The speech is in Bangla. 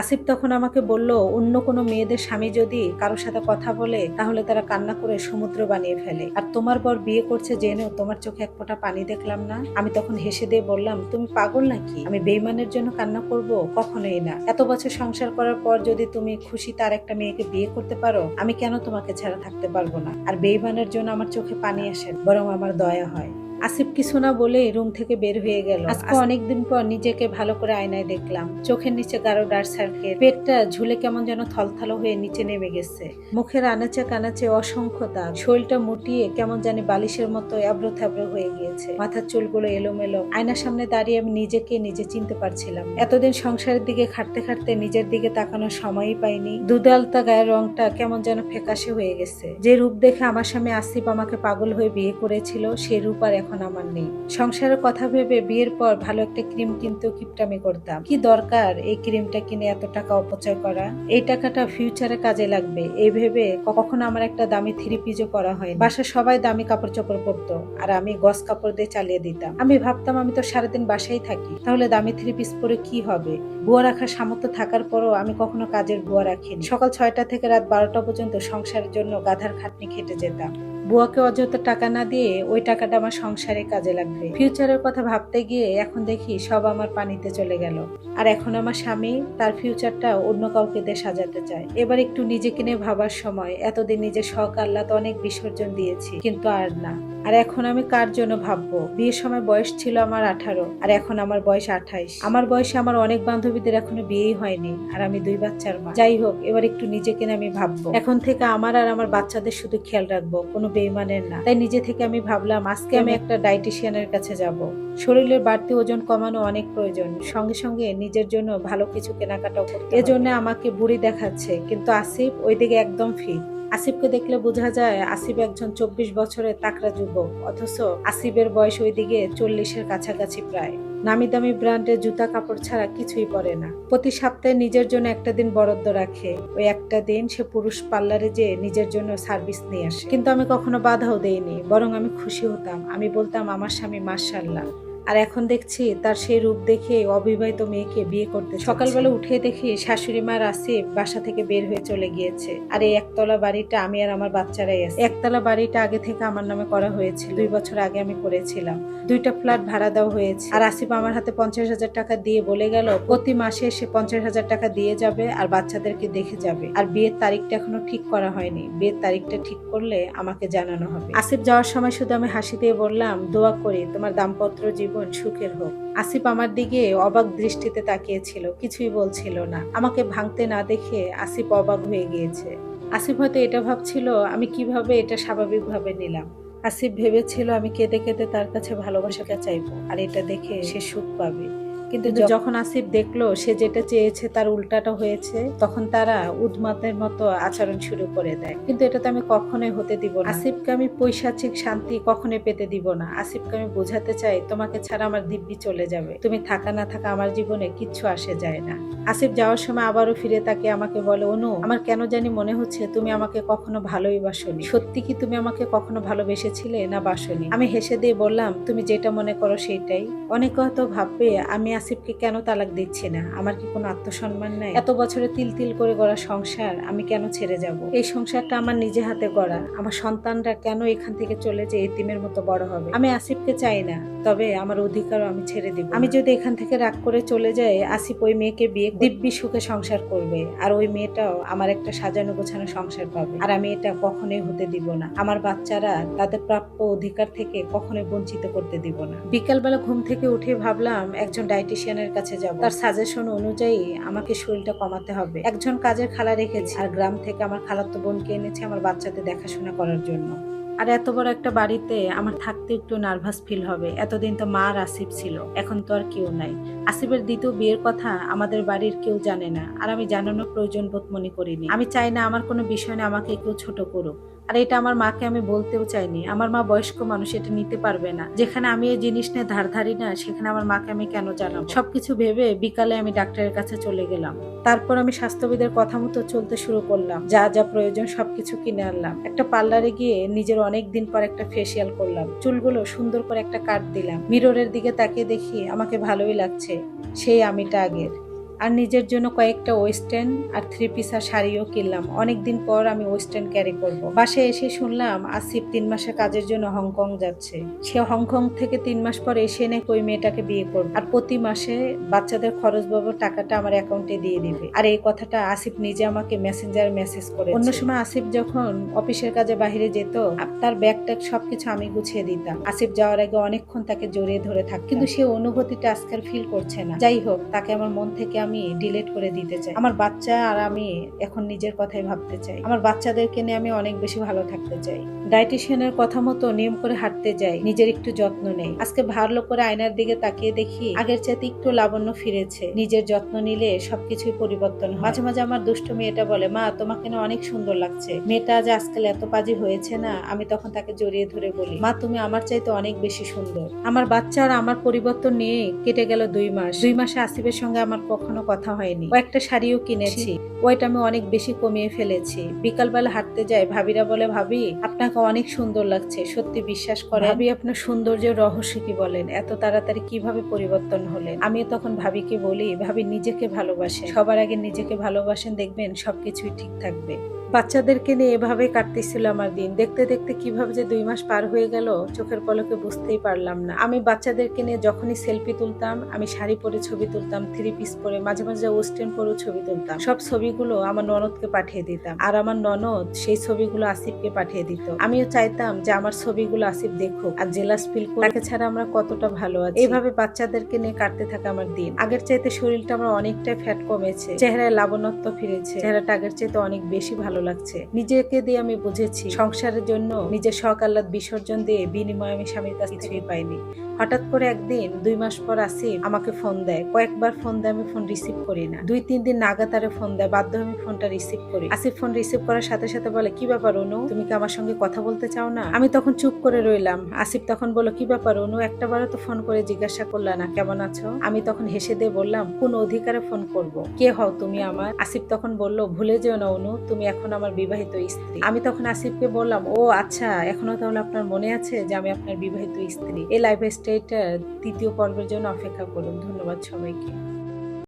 আসিফ তখন আমাকে বলল, অন্য কোনো মেয়েদের স্বামী যদি কারোর সাথে কথা বলে তাহলে তারা কান্না করে সমুদ্র বানিয়ে ফেলে, আর তোমার বর বিয়ে করছে জেনেও তোমার চোখে এক ফোঁটা পানি দেখলাম না। আমি তখন হেসে দিয়ে বললাম, তুমি পাগল নাকি? আমি বেইমানের জন্য কান্না করব? কখনোই না। এত বছর সংসার করার পর যদি তুমি খুশিতে আর একটা মেয়েকে বিয়ে করতে পারো, আমি কেন তোমাকে ছাড়া থাকতে পারবো না? আর বেইমানের জন্য আমার চোখে পানি আসে না, বরং আমার দয়া হয়। আসিফ কিছু না বলে রুম থেকে বের হয়ে গেল। আজকে অনেকদিন পর নিজেকে ভালো করে আয়নায় দেখলাম। চোখের নিচে গাঢ় ডার্ক সার্কেল, পেটটা ঝুলে কেমন যেন থলথলো হয়ে নিচে নেমে গেছে। মুখের আনাচে কানাচে অসংখ্য দাগ, শরীরটা মুটিয়ে কেমন জানি বালিশের মতো এবড়ো থেবড়ো হয়ে গিয়েছে। মাথার চুলগুলো এলোমেলো। আয়নার সামনে দাঁড়িয়ে আমি নিজেকে নিজে চিনতে পারছিলাম। এতদিন সংসারের দিকে খাটতে খাটতে নিজের দিকে তাকানোর সময়ই পাইনি। দুধালতা গায়ের রংটা কেমন যেন ফ্যাকাশে হয়ে গেছে। যে রূপ দেখে আমার স্বামী আসিফ আমাকে পাগল হয়ে বিয়ে করেছিল, সেই রূপ আর এখন আমার নেই। সংসারের কথা ভেবে বিয়ের পর ভালো একটা ক্রিম কিনতেও কিপটামি করতাম। কি দরকার এই ক্রিমটা কিনে এত টাকা অপচয় করা? এই টাকাটা ফিউচারে কাজে লাগবে এই ভেবে কখনো আমার একটা দামি থ্রি পিসও পরা হয়। বাসায় সবাই দামি কাপড় চোপড় পরতো, আর আমি গস কাপড় দিয়ে চালিয়ে দিতাম। আমি ভাবতাম আমি তো সারাদিন বাসায় থাকি, তাহলে দামি থ্রি পিস পরে কি হবে? বুয়া রাখার সামর্থ্য থাকার পরও আমি কখনো কাজের বুয়া রাখিনি। সকাল 6টা থেকে রাত 12টা পর্যন্ত সংসারের জন্য গাধার খাটনি খেটে যেতাম। বুয়াকে অযথা টাকা না দিয়ে ওই টাকাটা আমার সংসারে কাজে লাগবে। ফিউচারের কথা ভাবতে গিয়ে এখন দেখি সব আমার পানিতে চলে গেল। আর এখন আমার স্বামী তার ফিউচারটা অন্য কাউকে দিয়ে সাজাতে চায়। এবার একটু নিজেকে নিয়ে ভাবার সময়। এতদিন নিজের শখ আহ্লাদ অনেক বিসর্জন দিয়েছি, কিন্তু আর না। আর এখন আমি কার জন্য ভাববো? বিয়ের সময় বয়স ছিল আমার 18, আর এখন আমার বয়স 28। আমার বয়সে আমার অনেক বান্ধবীদের এখনো বিয়েই হয়নি, আর আমি 2 বাচ্চার মা। যাই হোক, এবার একটু নিজেকে নিয়ে আমি ভাববো। এখন থেকে আমার আর আমার বাচ্চাদের শুধু খেয়াল রাখবো, কোনো বেইমানের না। তাই নিজে থেকে আমি ভাবলাম আজকে আমি একটা ডায়েটিশিয়ানের কাছে যাব। শরীরের বাড়তি ওজন কমানো অনেক প্রয়োজন, সঙ্গে সঙ্গে নিজের জন্য ভালো কিছু কেনাকাটাও করতে হবে। এজন্য আমাকে বুড়ি দেখাচ্ছে, কিন্তু আসিফ ওইদিকে একদম ফিট। আসিফকে দেখলে বোঝা যায় আসিফ একজন 24 বছরের তাকড়া যুবক, অথচ আসিফের বয়স ওইদিকে 40-এর কাছাকাছি প্রায়। নামি দামি ব্র্যান্ডের জুতা কাপড় ছাড়া কিছুই পরে না। প্রতি সপ্তাহে নিজের জন্য একটা দিন বরাদ্দ রাখে। ওই একটা দিন সে পুরুষ পার্লারে যেয়ে নিজের জন্য সার্ভিস নিয়ে আসে। কিন্তু আমি কখনো বাধাও দেইনি, বরং আমি খুশি হতাম। আমি বলতাম আমার স্বামী মাশাআল্লাহ। আর এখন দেখছি তার সেই রূপ দেখে অবিবাহিত মেয়েকে বিয়ে করতে। সকালবেলা উঠে দেখি শাশুড়ি মা আসিফ বাসা থেকে বের হয়ে চলে গিয়েছে। আর এই একতলা বাড়িটা আমি আর আমার বাচ্চারাই আছে। একতলা বাড়িটা আগে থেকে আমার নামে করা হয়েছিল, 2 বছর আগে আমি করেছিলাম। 2টা ফ্ল্যাট ভাড়া দেওয়া হয়েছে। আর আসিফ আমার হাতে 50,000 টাকা দিয়ে বলে গেল প্রতি মাসে সে 50,000 টাকা দিয়ে যাবে আর বাচ্চাদেরকে দেখে যাবে। আর বিয়ের তারিখটা এখনো ঠিক করা হয়নি। বিয়ের তারিখটা ঠিক করলে আমাকে জানানো হবে। আসিফ যাওয়ার সময় শুধু আমি হাসি দিয়ে বললাম, দোয়া করি তোমার দাম্পত্য জীবন সুখের হোক। আসিফ আমার দিকে অবাক দৃষ্টিতে তাকিয়েছিল, কিছুই বলছিল না। আমাকে ভাঙতে না দেখে আসিফ অবাক হয়ে গিয়েছে। আসিফ হয়তো এটা ভাবছিল আমি কিভাবে এটা স্বাভাবিকভাবে নিলাম। আসিফ ভেবেছিল আমি কেঁদে কেঁদে তার কাছে ভালোবাসাকে চাইবো, আর এটা দেখে সে সুখ পাবে। কিন্তু যখন আসিফ দেখলো সে যেটা চেয়েছে তার উল্টাটা হয়েছে, তখন তারা উন্মাদের মতো আচরণ শুরু করে দেয়। কিন্তু এটা তো আমি কখনোই হতে দিব না। আসিফকে আমি পৈশাচিক শান্তি কখনোই পেতে দিব না। আসিফকে আমি বোঝাতে চাই তোমাকে ছাড়া আমার দিব্যি চলে যাবে। তুমি থাকা না থাকা আমার জীবনে কিচ্ছু আসে যায় না। আসিফ যাওয়ার সময় আবারও ফিরে তাকে আমাকে বলে, অনু আমার কেন জানি মনে হচ্ছে তুমি আমাকে কখনো ভালোই বাসনি। সত্যি কি তুমি আমাকে কখনো ভালোবেসেছিলে না বাসনি? আমি হেসে দিয়ে বললাম, তুমি যেটা মনে করো সেটাই। অনেকে হয়তো ভাববে আমি আসিফকে কেন তালাক দিচ্ছি না, আমার কি কোনো আত্মসম্মান নাই? এত বছরে তিল তিল করে গড়া সংসার আমি কেন ছেড়ে যাব? এই সংসারটা আমার নিজে হাতে গড়া। আমার সন্তানরা কেন এখান থেকে চলে যে এতিমের মতো বড় হবে? আমি আসিফকে চাই না, তবে আমার অধিকারও আমি ছেড়ে দিব। আমি যদি এখান থেকে রাগ করে চলে যাই, আসিফ ওই মেয়েকে বিয়ে দিব্যি সুখে সংসার করবে, আর ওই মেয়েটাও আমার একটা সাজানো গোছানো সংসার পাবে। আর আমি এটা কখনোই হতে দিব না। আমার বাচ্চারা তাদের প্রাপ্য অধিকার থেকে কখনোই বঞ্চিত করতে দিব না। বিকালবেলা ঘুম থেকে উঠে ভাবলাম একজন ডায়েটিশিয়ানের কাছে যাব। তার সাজেশন অনুযায়ী আমাকে শরীরটা কমাতে হবে। একজন কাজের খালা রেখেছি, আর গ্রাম থেকে আমার খালাতো বোনকে এনেছে আমার বাচ্চাদের দেখাশোনা করার জন্য। আর এত বড় একটা বাড়িতে আমার থাকতে একটু নার্ভাস ফিল হবে। এতদিন তো মা আর আসিফ ছিল, এখন তো আর কেউ নাই। আসিফের দ্বিতীয় বিয়ের কথা আমাদের বাড়ির কেউ জানে না, আর আমি জানানোর প্রয়োজন বোধ মনে করিনি। আমি চাই না আমার কোনো বিষয় নিয়ে আমাকে কেউ ছোট করুক, আর এটা আমার মাকে আমি বলতেও চাইনি। আমার মা বয়স্ক মানুষ, এটা নিতে পারবে না। যেখানে আমি এই জিনিস নিয়ে ধার ধারি না, সেখানে আমার মাকে আমি কেন জানাবো? সবকিছু ভেবে বিকালে আমি ডাক্তারের কাছে চলে গেলাম। তারপর আমি স্বাস্থ্যবিদের কথা মতো চলতে শুরু করলাম। যা যা প্রয়োজন সবকিছু কিনে আনলাম। একটা পার্লারে গিয়ে নিজের অনেক দিন পর একটা ফেসিয়াল করলাম। চুলগুলো সুন্দর করে একটা কাট দিলাম। মিররের দিকে তাকিয়ে দেখি আমাকে ভালোই লাগছে, সেই আমিটা আগের। আর নিজের জন্য কয়েকটা ওয়েস্টার্ন আর 3 পিস আর শাড়িও কিনলাম। অনেকদিন পর আমি ওয়েস্টার্ন ক্যারি করব। বাসায় এসে শুনলাম আসিফ 3 মাসের কাজের জন্য হংকং যাচ্ছে। সে হংকং থেকে 3 মাস পর এসে নাকি ওই মেয়েটাকে বিয়ে করবে আর প্রতি মাসে বাচ্চাদের খরচ বাবদ টাকাটা আমার অ্যাকাউন্টে দিয়ে দিবে। আর এই কথাটা আসিফ নিজে আমাকে মেসেঞ্জার মেসেজ করে। অন্য সময় আসিফ যখন অফিসের কাজে বাইরে যেত তার ব্যাগ ট্যাগ সবকিছু আমি গুছিয়ে দিতাম। আসিফ যাওয়ার আগে অনেকক্ষণ তাকে জড়িয়ে ধরে থাক, কিন্তু সে অনুভূতিটা আজকাল ফিল করছে না। যাই হোক, তাকে আমার মন থেকে আমি ডিলিট করে দিতে চাই। আমার বাচ্চা আর আমি এখন নিজের কথাই ভাবতে চাই। আমার বাচ্চাদেরকে নিয়ে আমি অনেক বেশি ভালো থাকতে চাই। ডায়েটিশিয়ানের কথা মতো নিয়ম করে হাঁটতে যাই, নিজের একটু যত্ন নেই। আজকে ভালো করে আয়নার দিকে তাকিয়ে দেখি আগের চাইতে একটু লাবণ্য ফিরেছে। নিজের যত্ন নিলে সবকিছুই পরিবর্তন হয়। মাঝে মাঝে আমার দুষ্ট মেয়েটা বলে, মা তোমাকে না অনেক সুন্দর লাগছে। মেয়েটা আজ আজকাল এত পাজি হয়েছে না। আমি তখন তাকে জড়িয়ে ধরে বলি, মা তুমি আমার চাইতে অনেক বেশি সুন্দর। আমার বাচ্চা আর আমার পরিবর্তন নিয়ে কেটে গেল 2 মাস। 2 মাসে আসিফের সঙ্গে আমার কখনো কথা হয়নি। ও একটা শাড়িও কিনেছি, ওইটা আমি অনেক বেশি কমিয়ে ফেলেছি। বিকালবেলা হাঁটতে যাই, ভাবিরা বলে, ভাবি আপনাকে অনেক সুন্দর লাগছে। সত্যি বিশ্বাস করে ভাবি আপনার সৌন্দর্যের রহস্য কি বলেন? এত তাড়াতাড়ি কিভাবে পরিবর্তন হলেন? আমি তখন ভাবিকে বলি, ভাবি নিজেকে ভালোবাসেন, সবার আগে নিজেকে ভালোবাসেন, দেখবেন সবকিছুই ঠিক থাকবে। বাচ্চাদেরকে নিয়ে এভাবে কাটতেছিল আমার দিন। দেখতে দেখতে কিভাবে যে 2 মাস পার হয়ে গেল চোখের পলকে বুঝতেই পারলাম না। আমি বাচ্চাদেরকে নিয়ে যখনই সেলফি তুলতাম, আমি শাড়ি পরে ছবি তুলতাম, 3 পিস পরে, মাঝে মাঝে ওয়েস্টার্ন পরেও ছবি তুলতাম। সব ছবিগুলো আমার ননদকে পাঠিয়ে দিতাম আর আমার ননদ সেই ছবিগুলো আসিফকে পাঠিয়ে দিত। আমিও চাইতাম যে আমার ছবিগুলো আসিফ দেখুক আর জেলাস ফিল করে, তাকে ছাড়া আমরা কতটা ভালো আছি। এইভাবে বাচ্চাদেরকে নিয়ে কাটতে থাকে আমার দিন। আগের চাইতে শরীরটা আমার অনেকটাই ফ্যাট কমেছে, চেহারায় লাবণ্যত্ব ফিরেছে, চেহারাটা আগের চাইতে অনেক বেশি ভালো লাগছে। নিজেকে দিয়ে আমি বুঝেছি সংসারের জন্য নিজের শখ আহ্লাদ বিসর্জন দিয়ে বিনিময়ে আমি স্বামীর কাছ থেকে পাইনি। হঠাৎ করে একদিন 2 মাস পর আসিফ আমাকে ফোন দেয়। কয়েকবার ফোন দেয়, আমি ফোন রিসিভ করি না। 2-3 দিন নাগাতারে ফোন দেয়, বাধ্য হয়ে আমি ফোনটা রিসিভ করি। আসিফ ফোন রিসিভ করার সাথে সাথে বলে, কি ব্যাপার অনু, তুমি কি আমার সঙ্গে কথা বলতে চাও না? আমি তখন চুপ করে রইলাম। আসিফ তখন বলল, কি ব্যাপার অনু, একটাবারও তো ফোন করে জিজ্ঞাসা করলা না কেমন আছো? আমি তখন হেসে দিয়ে বললাম, কোন অধিকারে ফোন করব? কে হও তুমি আমার? আসিফ তখন বলল, ভুলে যেও না অনু, তুমি এখন আমার বিবাহিত স্ত্রী। আমি তখন আসিফকে বললাম, ও আচ্ছা, এখনো তাহলে আপনার মনে আছে যে আমি আপনার বিবাহিত স্ত্রী। এই লাইফ স্টাইলটার 3য় পর্বের জন্য অপেক্ষা করুন। ধন্যবাদ সবাইকে।